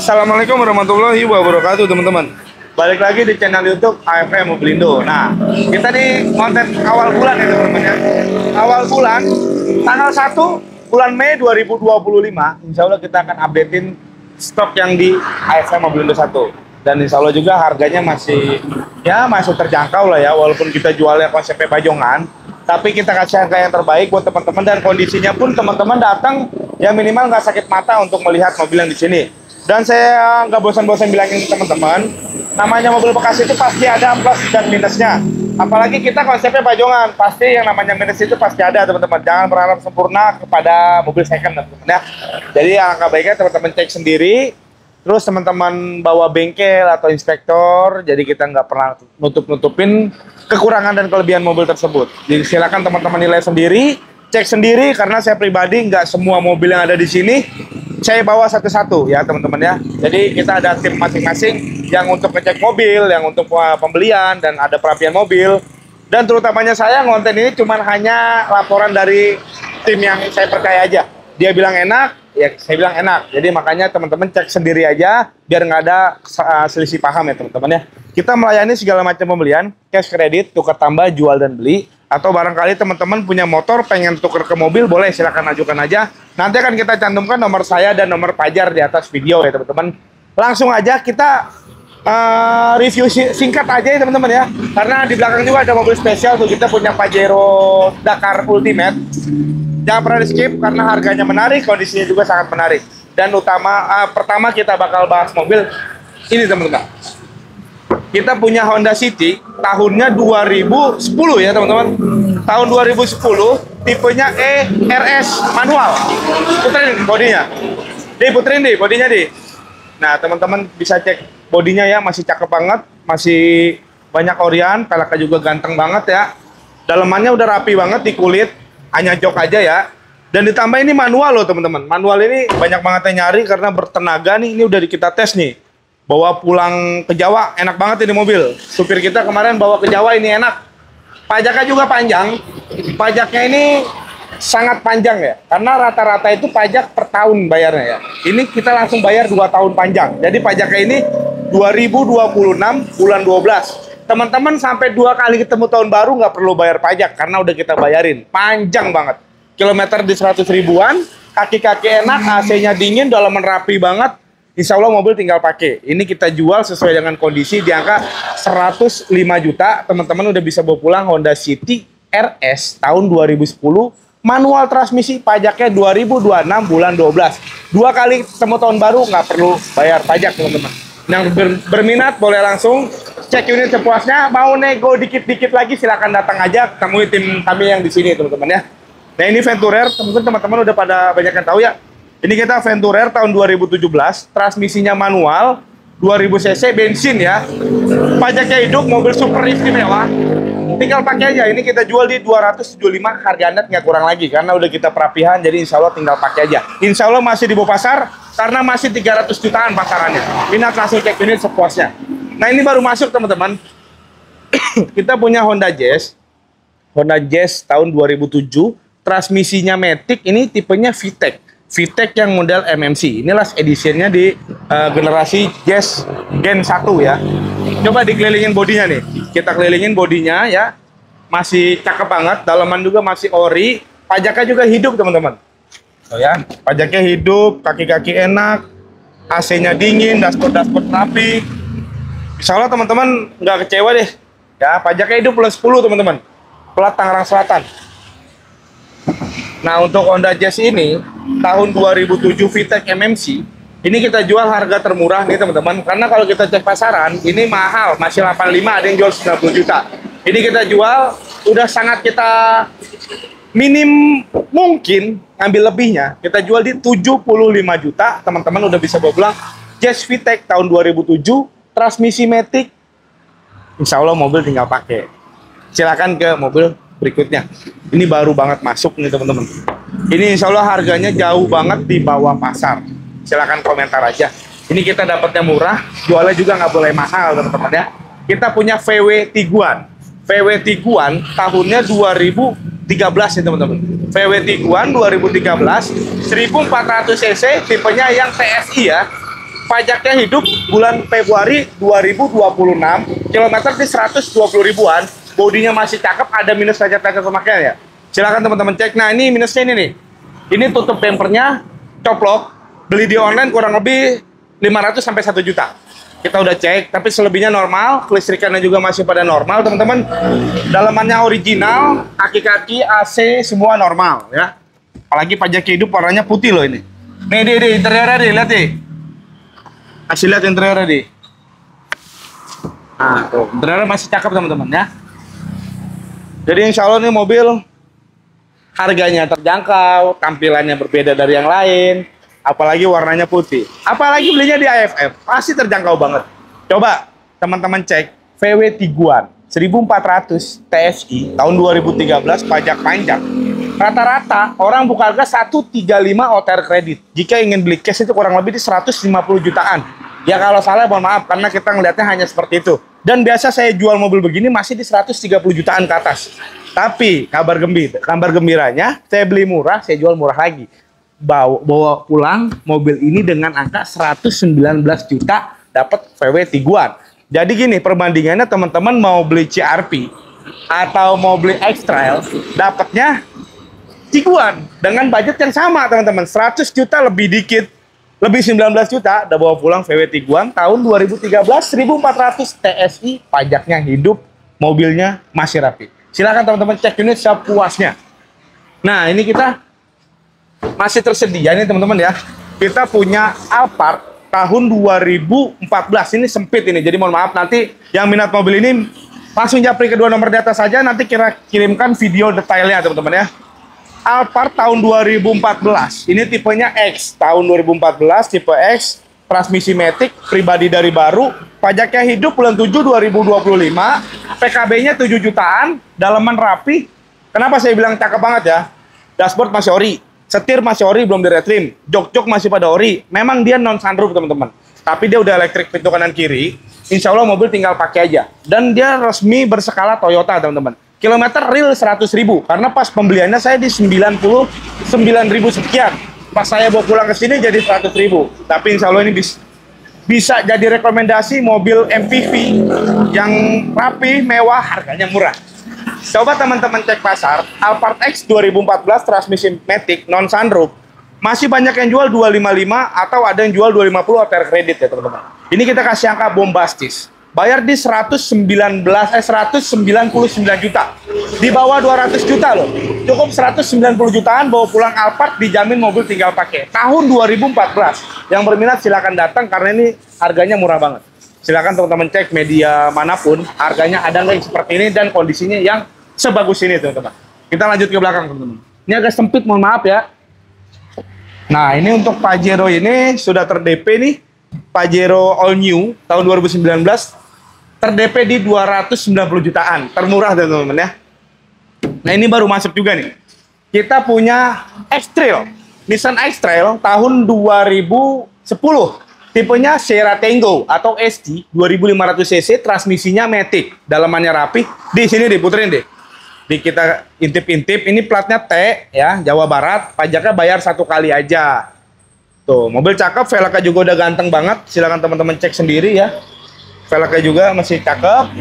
Assalamualaikum warahmatullahi wabarakatuh teman-teman. Balik lagi di channel YouTube AFM Mobilindo. Nah, kita di konten awal bulan ya teman-teman ya. Awal bulan, tanggal 1 bulan Mei 2025, insya Allah kita akan updatein stok yang di AFM Mobilindo 1. Dan insya Allah juga harganya masih terjangkau lah ya, walaupun kita jualnya konsepnya bajongan. Tapi kita kasih harga yang terbaik buat teman-teman, dan kondisinya pun teman-teman datang ya minimal nggak sakit mata untuk melihat mobil yang di sini. Dan saya nggak bosan-bosan bilangin ke teman-teman, namanya mobil bekas itu pasti ada plus dan minusnya. Apalagi kita konsepnya bajongan, pasti yang namanya minus itu pasti ada teman-teman. Jangan berharap sempurna kepada mobil second teman-teman ya. Jadi alangkah baiknya teman-teman cek sendiri. Terus teman-teman bawa bengkel atau inspektor, jadi kita nggak pernah nutup-nutupin kekurangan dan kelebihan mobil tersebut. Jadi silakan teman-teman nilai sendiri, cek sendiri, karena saya pribadi nggak semua mobil yang ada di sini saya bawa satu-satu ya teman-teman ya. Jadi kita ada tim masing-masing yang untuk ngecek mobil, yang untuk pembelian, dan ada perapian mobil. Dan terutamanya saya ngonten ini cuman hanya laporan dari tim yang saya percaya aja. Dia bilang enak, ya saya bilang enak. Jadi makanya teman-teman cek sendiri aja biar nggak ada selisih paham ya teman-teman ya. Kita melayani segala macam pembelian, cash kredit, tukar tambah, jual dan beli. Atau barangkali teman-teman punya motor pengen tuker ke mobil, boleh silakan ajukan aja. Nanti akan kita cantumkan nomor saya dan nomor Pajar di atas video ya teman-teman. Langsung aja kita review singkat aja ya teman-teman ya. Karena di belakang juga ada mobil spesial tuh, kita punya Pajero Dakar Ultimate. Jangan pernah di skip karena harganya menarik, kondisinya juga sangat menarik. Dan pertama kita bakal bahas mobil ini teman-teman. Kita punya Honda City tahunnya 2010 ya teman-teman. Tahun 2010, tipenya ERS manual. Puterin bodinya. Puterin bodinya di. Nah teman-teman bisa cek bodinya ya, masih cakep banget, masih banyak orian, peleknya juga ganteng banget ya. Dalemannya udah rapi banget di kulit, hanya jok aja ya. Dan ditambah ini manual loh teman-teman. Manual ini banyak banget yang nyari karena bertenaga nih. Ini udah kita tes nih. Bawa pulang ke Jawa enak banget ini mobil. Supir kita kemarin bawa ke Jawa ini enak. Pajaknya juga panjang. Pajaknya ini sangat panjang ya. Karena rata-rata itu pajak per tahun bayarnya ya. Ini kita langsung bayar 2 tahun panjang. Jadi pajaknya ini 2026 bulan 12. Teman-teman sampai 2 kali ketemu tahun baru nggak perlu bayar pajak karena udah kita bayarin. Panjang banget. Kilometer di 100 ribuan, kaki-kaki enak, AC-nya dingin, dalaman rapi banget. Insya Allah mobil tinggal pakai. Ini kita jual sesuai dengan kondisi di angka 105 juta. Teman-teman udah bisa bawa pulang Honda City RS tahun 2010. Manual transmisi, pajaknya 2026 bulan 12. 2 kali ketemu tahun baru, nggak perlu bayar pajak teman-teman. Yang berminat boleh langsung cek unit sepuasnya. Mau nego dikit-dikit lagi silakan datang aja. Temui tim kami yang di sini teman-teman ya. Nah ini Venturer, teman-teman udah pada banyak yang tahu ya. Ini kita Venturer tahun 2017, transmisinya manual, 2000 cc bensin ya. Pajaknya hidup, mobil super istimewa. Tinggal pakai aja. Ini kita jual di 275, harga net nggak kurang lagi karena udah kita perapihan. Jadi insya Allah tinggal pakai aja. Insya Allah masih di bawah pasar karena masih 300 jutaan pasarannya. Minat langsung cek unit sepuasnya. Nah ini baru masuk teman-teman. Kita punya Honda Jazz. Honda Jazz tahun 2007, transmisinya Matic. Ini tipenya VTEC. VTEC yang model MMC. Ini last editionnya di generasi Jazz Gen 1 ya. Coba dikelilingin bodinya nih. Kita kelilingin bodinya ya. Masih cakep banget. Dalaman juga masih ori. Pajaknya juga hidup teman-teman. Oh ya, pajaknya hidup, kaki-kaki enak, AC-nya dingin, dashboard rapi. Insya Allah teman-teman nggak kecewa deh. Ya, pajaknya hidup plus 10 teman-teman. Plat Tangerang Selatan. Nah untuk Honda Jazz ini tahun 2007 VTEC MMC ini kita jual harga termurah nih teman-teman, karena kalau kita cek pasaran ini mahal, masih 85, ada yang jual 90 juta. Ini kita jual udah sangat kita minim mungkin ngambil lebihnya, kita jual di 75 juta. Teman-teman udah bisa bawa pulang Jazz VTEC tahun 2007, transmisi Matic. Insya Allah mobil tinggal pakai. Silakan ke mobil berikutnya. Ini baru banget masuk nih teman-teman. Ini insya Allah harganya jauh banget di bawah pasar. Silakan komentar aja. Ini kita dapatnya murah, jualnya juga nggak boleh mahal teman-teman ya. Kita punya VW Tiguan. VW Tiguan tahunnya 2013 ya teman-teman. VW Tiguan 2013, 1400 cc, tipenya yang TSI ya. pajaknya hidup bulan Februari 2026, kilometer di 120 ribuan, bodinya masih cakep, ada minus pajak-pajak pemakaian ya. Silakan teman-teman cek. Nah ini minusnya ini nih, ini tutup bempernya coplok, beli di online kurang lebih 500 sampai 1 juta. Kita udah cek, tapi selebihnya normal, kelistrikannya juga masih pada normal teman-teman. Dalamannya original, kaki-kaki, AC semua normal ya. Apalagi pajak hidup warnanya putih loh ini. Nih di interiornya deh, lihat deh. Kasih lihat interiornya deh. Nah tuh, interiornya masih cakep teman-teman ya. Jadi insya Allah nih mobil harganya terjangkau, tampilannya berbeda dari yang lain. Apalagi warnanya putih. Apalagi belinya di AFF, pasti terjangkau banget. Coba teman-teman cek VW Tiguan 1400 TSI tahun 2013 pajak panjang. Rata-rata orang buka harga 135 OTR kredit. Jika ingin beli cash itu kurang lebih di 150 jutaan. Ya kalau salah mohon maaf karena kita ngelihatnya hanya seperti itu. Dan biasa saya jual mobil begini masih di 130 jutaan ke atas. Tapi kabar gembiranya saya beli murah, saya jual murah lagi. Bawa pulang mobil ini dengan angka 119 juta dapat VW Tiguan. Jadi gini perbandingannya teman-teman mau beli CRV atau mau beli X-Trail dapatnya Tiguan dengan budget yang sama teman-teman, 100 juta lebih dikit, lebih 19 juta udah bawa pulang VW Tiguan tahun 2013 1400 TSI, pajaknya hidup, mobilnya masih rapi. Silakan teman-teman cek unit sepuasnya. Nah ini kita masih tersedia nih teman-teman ya. Kita punya Alphard tahun 2014. Ini sempit ini. Jadi mohon maaf nanti yang minat mobil ini langsung japri kedua nomor di atas saja. Nanti kirimkan video detailnya teman-teman ya. Alphard tahun 2014. Ini tipenya X. Tahun 2014 tipe X. Transmisi matic. Pribadi dari baru. Pajaknya hidup bulan 7 2025. PKB-nya 7 jutaan. Dalaman rapi. Kenapa saya bilang cakep banget ya? Dashboard masih ori. Setir masih ori, belum di-retrim. Jok-jok masih pada ori. Memang dia non sunroof teman-teman. Tapi dia udah elektrik pintu kanan kiri. Insya Allah mobil tinggal pakai aja. Dan dia resmi berskala Toyota teman-teman. Kilometer real 100 ribu. Karena pas pembeliannya saya di 99 ribu sekian. Pas saya bawa pulang ke sini jadi 100 ribu. Tapi insya Allah ini bisa jadi rekomendasi mobil MPV yang rapi, mewah, harganya murah. Coba teman-teman cek pasar, Alphard X 2014 transmisi matic non sunroof masih banyak yang jual 255 atau ada yang jual 250 OTR kredit ya teman-teman. Ini kita kasih angka bombastis. Bayar di 199 juta. Di bawah 200 juta loh. Cukup 190 jutaan bawa pulang Alphard, dijamin mobil tinggal pakai. Tahun 2014. Yang berminat silakan datang karena ini harganya murah banget. Silakan teman-teman cek media manapun, harganya ada nggak yang seperti ini dan kondisinya yang sebagus ini teman-teman. Kita lanjut ke belakang teman-teman. Ini agak sempit, mohon maaf ya. Nah ini untuk Pajero ini sudah ter-DP nih. Pajero All New tahun 2019 ter-DP di 290 jutaan. Termurah teman-teman ya. Nah ini baru masuk juga nih. Kita punya X-Trail. Nissan X-Trail tahun 2010. Tipenya Sierra Tango atau ST 2500 cc, transmisinya matic, dalamannya rapi. Di sini diputerin deh. Di kita intip-intip, ini platnya T ya, Jawa Barat, pajaknya bayar 1 kali aja. Tuh, mobil cakep, velgnya juga udah ganteng banget. Silakan teman-teman cek sendiri ya. Velgnya juga masih cakep.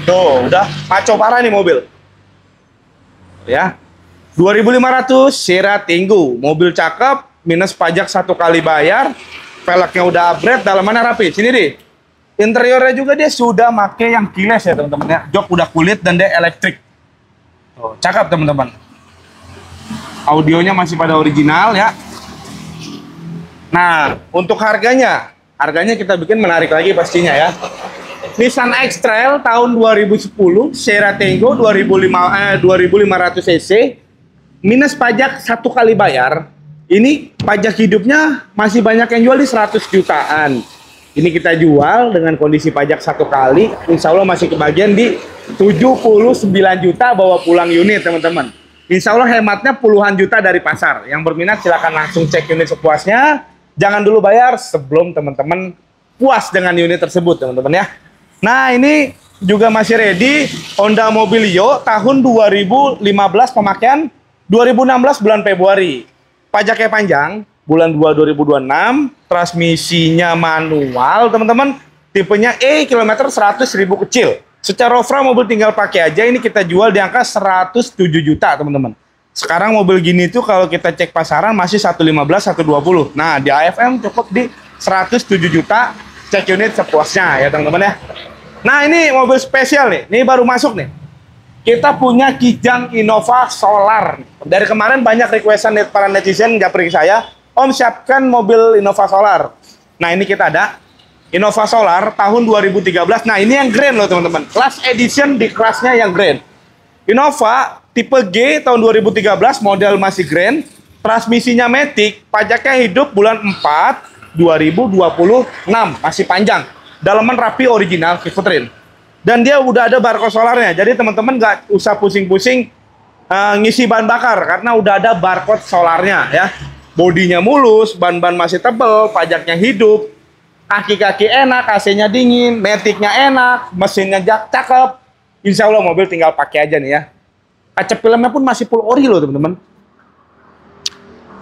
Tuh, udah maco parah nih mobil. Ya. 2500 Sierra Tango, mobil cakep, minus pajak 1 kali bayar. Velgnya udah upgrade, dalamannya rapi. Sini deh. Interiornya juga dia sudah pakai yang keyless ya teman-teman ya. Jok udah kulit dan dia elektrik. Tuh, cakep teman-teman. Audionya masih pada original ya. Nah, untuk harganya kita bikin menarik lagi pastinya ya. Nissan X-Trail tahun 2010, Sierra Tango 2500 cc, minus pajak 1 kali bayar. Ini pajak hidupnya masih banyak yang jual di 100 jutaan. Ini kita jual dengan kondisi pajak 1 kali, insya Allah masih kebagian di 79 juta bawa pulang unit teman-teman. Insya Allah hematnya puluhan juta dari pasar. Yang berminat silahkan langsung cek unit sepuasnya. Jangan dulu bayar sebelum teman-teman puas dengan unit tersebut teman-teman ya. Nah ini juga masih ready Honda Mobilio tahun 2015 pemakaian 2016 bulan Februari. Pajaknya panjang, bulan 2 2026, transmisinya manual teman-teman, tipenya E, kilometer 100.000 kecil. Secara overall mobil tinggal pakai aja, ini kita jual di angka 107 juta teman-teman. Sekarang mobil gini tuh kalau kita cek pasaran masih 115, 120. Nah di AFM cukup di 107 juta, cek unit sepuasnya ya teman-teman ya. Nah ini mobil spesial nih, ini baru masuk nih. Kita punya Kijang Innova Solar. Dari kemarin banyak requestan para netizen japri saya, Om siapkan mobil Innova Solar. Nah ini kita ada Innova Solar tahun 2013. Nah ini yang grand loh teman-teman, Class Edition di kelasnya yang grand. Innova tipe G tahun 2013, model masih grand, transmisinya matic, pajaknya hidup bulan 4 2026, masih panjang, dalaman rapi original Kivutrin. Dan dia udah ada barcode solarnya, jadi teman-teman nggak usah pusing-pusing ngisi bahan bakar karena udah ada barcode solarnya ya. Bodinya mulus, ban-ban masih tebel, pajaknya hidup, kaki-kaki enak, AC-nya dingin, maticnya enak, mesinnya cakep. Insya Allah mobil tinggal pakai aja nih ya. Kaca filmnya pun masih full ori loh teman-teman.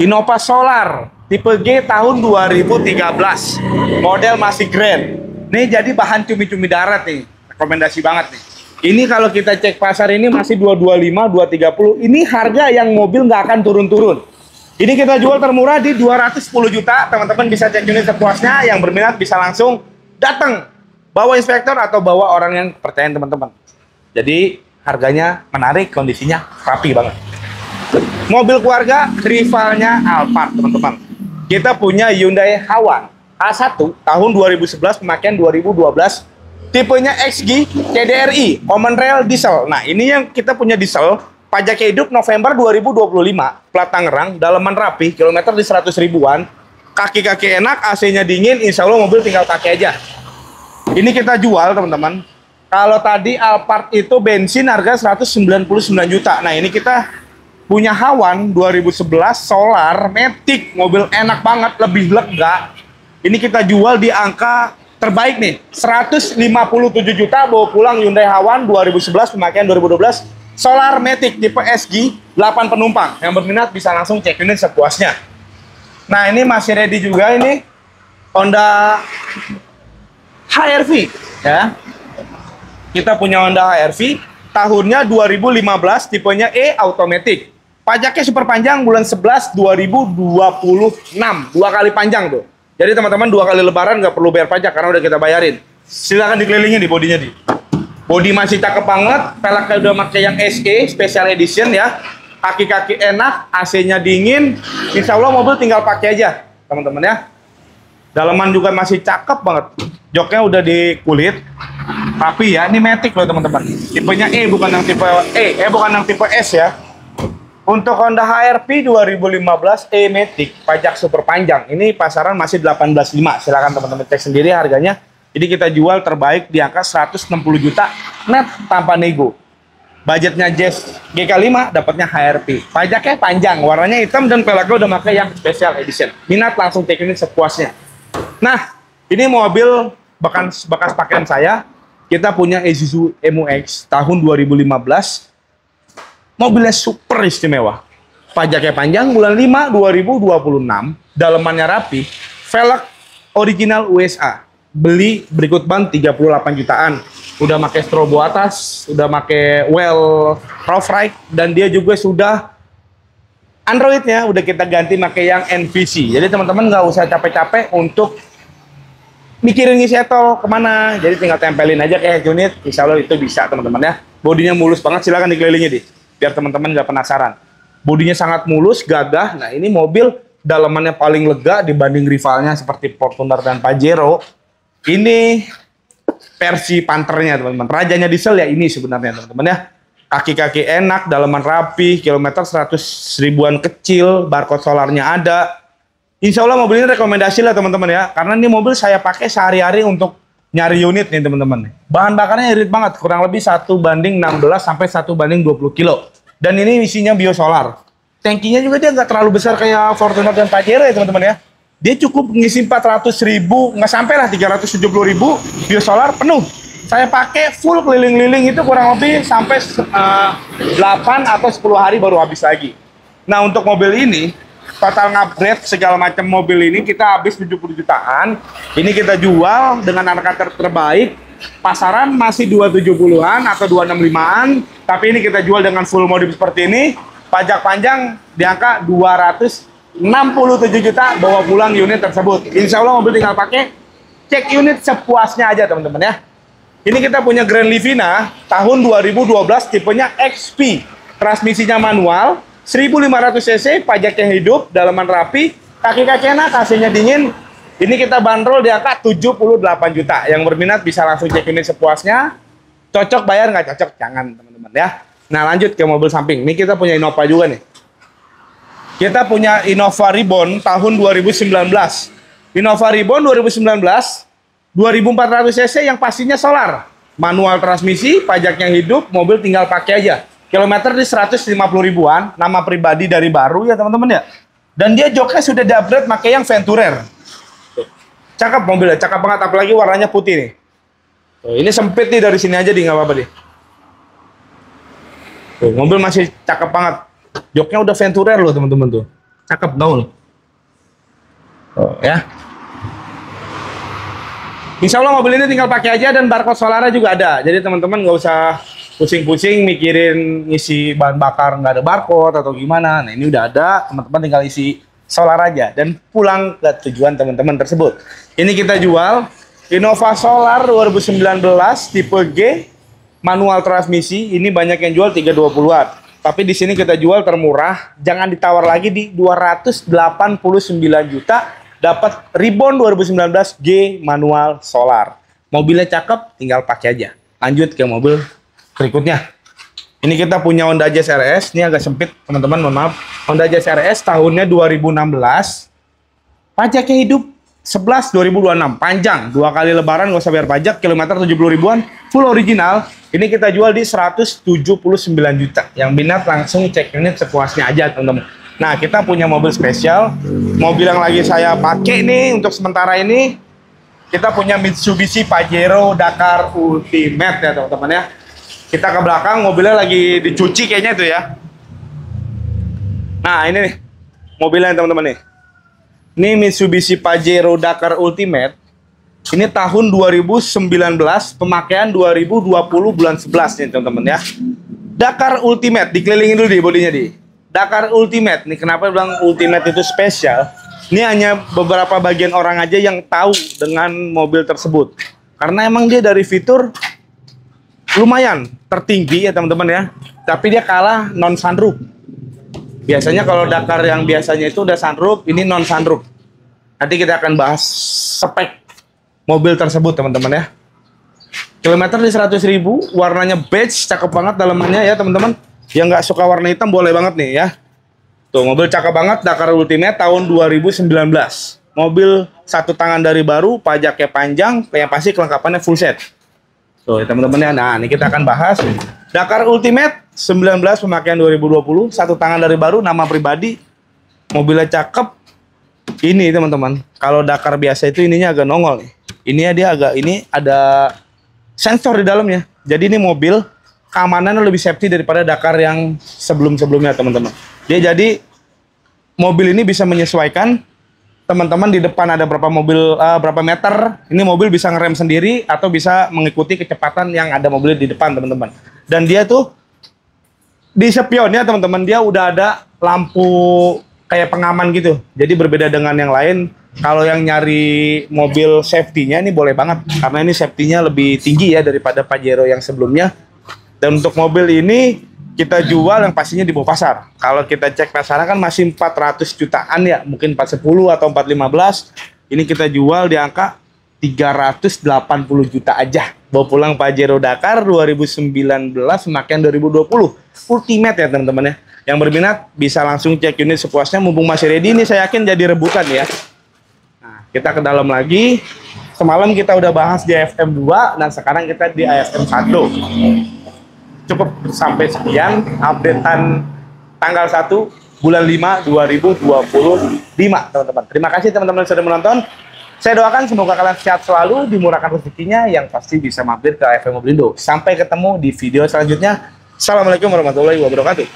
Innova Solar tipe G tahun 2013, model masih grand. Nih jadi bahan cumi-cumi darat nih, rekomendasi banget nih. Ini kalau kita cek pasar ini masih 225, 230. Ini harga yang mobil nggak akan turun-turun. Ini kita jual termurah di 210 juta. Teman-teman bisa cek unit sepuasnya. Yang berminat bisa langsung datang, bawa inspektor atau bawa orang yang percaya teman-teman. Jadi harganya menarik, kondisinya rapi banget. Mobil keluarga, rivalnya Alphard teman-teman. Kita punya Hyundai Hawan A1 tahun 2011, pemakaian 2012, tipenya XG TDRI, Common Rail diesel. Nah ini yang kita punya diesel, pajaknya hidup November 2025, plat Tangerang, dalaman rapi, kilometer di 100 ribuan, kaki-kaki enak, AC-nya dingin, insya Allah mobil tinggal pakai aja. Ini kita jual teman-teman. Kalau tadi Alphard itu bensin harga 199 juta. Nah ini kita punya Hawan 2011 Solar matic, mobil enak banget, lebih lega. Ini kita jual di angka terbaik nih, 157 juta, bawa pulang Hyundai Hawan 2011, pemakaian 2012, Solar matic tipe SG, 8 penumpang. Yang berminat bisa langsung cek unit sepuasnya. Nah ini masih ready juga ini Honda HR-V ya. Kita punya Honda HR-V tahunnya 2015, tipenya E automatic. Pajaknya super panjang bulan 11 2026, 2 kali panjang tuh. Jadi teman-teman 2 kali lebaran nggak perlu bayar pajak karena udah kita bayarin. Silahkan dikelilingin di bodinya di. Bodi masih cakep banget, peleknya udah pakai yang SE Special Edition ya. Kaki-kaki enak, AC-nya dingin. Insya Allah mobil tinggal pakai aja teman-teman ya. Dalaman juga masih cakep banget. Joknya udah di kulit. Tapi ya, ini matic loh teman-teman. Tipenya E, bukan yang tipe bukan yang tipe S ya. Untuk Honda HR-V 2015 E matic, pajak super panjang. Ini pasaran masih 18,5. Silakan teman-teman cek sendiri harganya. Jadi kita jual terbaik di angka 160 juta net tanpa nego. Budgetnya Jazz GK5, dapatnya HR-V. Pajaknya panjang, warnanya hitam dan peleknya udah pakai yang Special Edition. Minat langsung cek unit sepuasnya. Nah, ini mobil bekas pakaian saya. Kita punya Isuzu MU-X tahun 2015. Mobilnya super istimewa. Pajaknya panjang bulan 5 2026. Dalemannya rapi. Velg original USA. Beli berikut ban 38 jutaan. Udah pakai strobo atas, udah pakai well roof rack, dan dia juga sudah Androidnya udah kita ganti pakai yang NVC. Jadi teman-teman nggak usah capek-capek untuk mikirin ngisi etol kemana, jadi tinggal tempelin aja kayak unit, insya Allah itu bisa teman-teman ya. Bodinya mulus banget, silahkan dikelilingi di, biar teman-teman nggak penasaran. Bodinya sangat mulus, gagah. Nah ini mobil dalamannya paling lega dibanding rivalnya seperti Fortuner dan Pajero. Ini versi Panthernya teman-teman, rajanya diesel ya ini sebenarnya teman-teman ya. Kaki-kaki enak, dalaman rapi, kilometer 100 ribuan kecil, barcode solarnya ada. Insya Allah mobil ini rekomendasi lah teman-teman ya, karena ini mobil saya pakai sehari-hari untuk nyari unit nih teman-teman. Bahan bakarnya irit banget, kurang lebih 1:16 sampai 1:20 kilo. Dan ini isinya biosolar. Tankinya juga dia nggak terlalu besar kayak Fortuner dan Pajero ya teman-teman ya. Dia cukup ngisi 400.000, nggak sampai lah 370.000, biosolar penuh. Saya pakai full keliling-keliling itu kurang lebih sampai 8 atau 10 hari baru habis lagi. Nah untuk mobil ini, total ngupgrade segala macam mobil ini kita habis 70 jutaan. Ini kita jual dengan harga terbaik. Pasaran masih 270-an atau 265-an, tapi ini kita jual dengan full modif seperti ini. Pajak panjang di angka 267 juta, bawa pulang unit tersebut. Insya Allah mobil tinggal pakai, cek unit sepuasnya aja teman-teman ya. Ini kita punya Grand Livina tahun 2012, tipenya XP, transmisinya manual, 1500 cc, pajaknya hidup, dalaman rapi, kaki-kaki enak, AC-nya dingin. Ini kita bandrol di angka 78 juta. Yang berminat bisa langsung cek unit sepuasnya. Cocok bayar, nggak cocok jangan teman-teman ya. Nah lanjut ke mobil samping. Ini kita punya Innova juga nih. Kita punya Innova Reborn tahun 2019. Innova Reborn 2019, 2400 cc yang pastinya solar, manual transmisi, pajaknya hidup, mobil tinggal pakai aja. Kilometer di 150 ribuan, nama pribadi dari baru ya teman-teman ya. Dan dia joknya sudah di-upgrade pakai yang Venturer. Cakep mobilnya, cakep banget, apalagi warnanya putih nih. Ini sempit nih, dari sini aja nih, nggak apa-apa nih. Mobil masih cakep banget. Joknya udah Venturer loh teman-teman tuh. Cakep gaul. Ya. Insya Allah mobil ini tinggal pakai aja dan barcode solarnya juga ada. Jadi teman-teman nggak usah pusing-pusing mikirin ngisi bahan bakar nggak ada barcode atau gimana. Nah ini udah ada, teman-teman tinggal isi solar aja dan pulang ke tujuan teman-teman tersebut. Ini kita jual Innova Solar 2019 tipe G, manual transmisi. Ini banyak yang jual 320-an. Tapi di sini kita jual termurah, jangan ditawar lagi di 289 juta. Dapat Reborn 2019 G manual solar. Mobilnya cakep, tinggal pakai aja. Lanjut ke mobil berikutnya. Ini kita punya Honda Jazz RS. Ini agak sempit, teman-teman, mohon maaf. Honda Jazz RS tahunnya 2016. Pajaknya hidup 11 2026. Panjang, 2 kali lebaran nggak usah bayar pajak, kilometer 70 ribuan, full original. Ini kita jual di 179 juta. Yang minat langsung cek unit sepuasnya aja, teman-teman. Nah, kita punya mobil spesial. Mobil yang lagi saya pakai nih untuk sementara ini, kita punya Mitsubishi Pajero Dakar Ultimate ya, teman-teman ya. Kita ke belakang, mobilnya lagi dicuci kayaknya itu ya. Nah, ini nih mobilnya teman-teman nih. Ini Mitsubishi Pajero Dakar Ultimate. Ini tahun 2019, pemakaian 2020 bulan 11 nih teman-teman ya. Dakar Ultimate, dikelilingin dulu di bodinya di. Dakar Ultimate, nih kenapa bilang Ultimate itu spesial? Ini hanya beberapa bagian orang aja yang tahu dengan mobil tersebut. Karena emang dia dari fitur lumayan tertinggi ya teman-teman ya. Tapi dia kalah non sunroof. Biasanya kalau Dakar yang biasanya itu udah sunroof, ini non sunroof. Nanti kita akan bahas spek mobil tersebut teman-teman ya. Kilometer di 100.000, warnanya beige, cakep banget dalamannya ya teman-teman. Yang nggak suka warna hitam boleh banget nih ya. Tuh mobil cakep banget, Dakar Ultimate tahun 2019. Mobil satu tangan dari baru, pajaknya panjang, yang pasti kelengkapannya full set. Tuh teman-teman ya. Nah ini kita akan bahas Dakar Ultimate 19 pemakaian 2020, satu tangan dari baru, nama pribadi, mobilnya cakep. Ini teman-teman, kalau Dakar biasa itu ininya agak nongol nih. Ini dia agak, ini ada sensor di dalamnya. Jadi ini mobil keamanannya lebih safety daripada Dakar yang sebelum-sebelumnya teman-teman. Dia jadi mobil ini bisa menyesuaikan teman-teman di depan ada berapa mobil, berapa meter. Ini mobil bisa ngerem sendiri atau bisa mengikuti kecepatan yang ada mobil di depan teman-teman. Dan dia tuh di spionnya teman-teman, dia udah ada lampu kayak pengaman gitu. Jadi berbeda dengan yang lain. Kalau yang nyari mobil safety-nya ini boleh banget karena ini safety-nya lebih tinggi ya daripada Pajero yang sebelumnya. Dan untuk mobil ini kita jual yang pastinya di bawah pasar. Kalau kita cek pasaran kan masih 400 jutaan ya, mungkin 410 atau 415. Ini kita jual di angka 380 juta aja. Bawa pulang Pajero Dakar 2019 pemakaian 2020. Ultimate ya teman-teman ya. Yang berminat bisa langsung cek unit sepuasnya, mumpung masih ready ini saya yakin jadi rebutan ya. Nah, kita ke dalam lagi. Semalam kita udah bahas di AFM 2 dan sekarang kita di AFM 1. Cukup sampai sekian updatean tanggal 1 bulan 5 2025 teman-teman. Terima kasih teman-teman sudah menonton. Saya doakan semoga kalian sehat selalu, dimurahkan rezekinya, yang pasti bisa mampir ke AFM Mobilindo. Sampai ketemu di video selanjutnya. Assalamualaikum warahmatullahi wabarakatuh.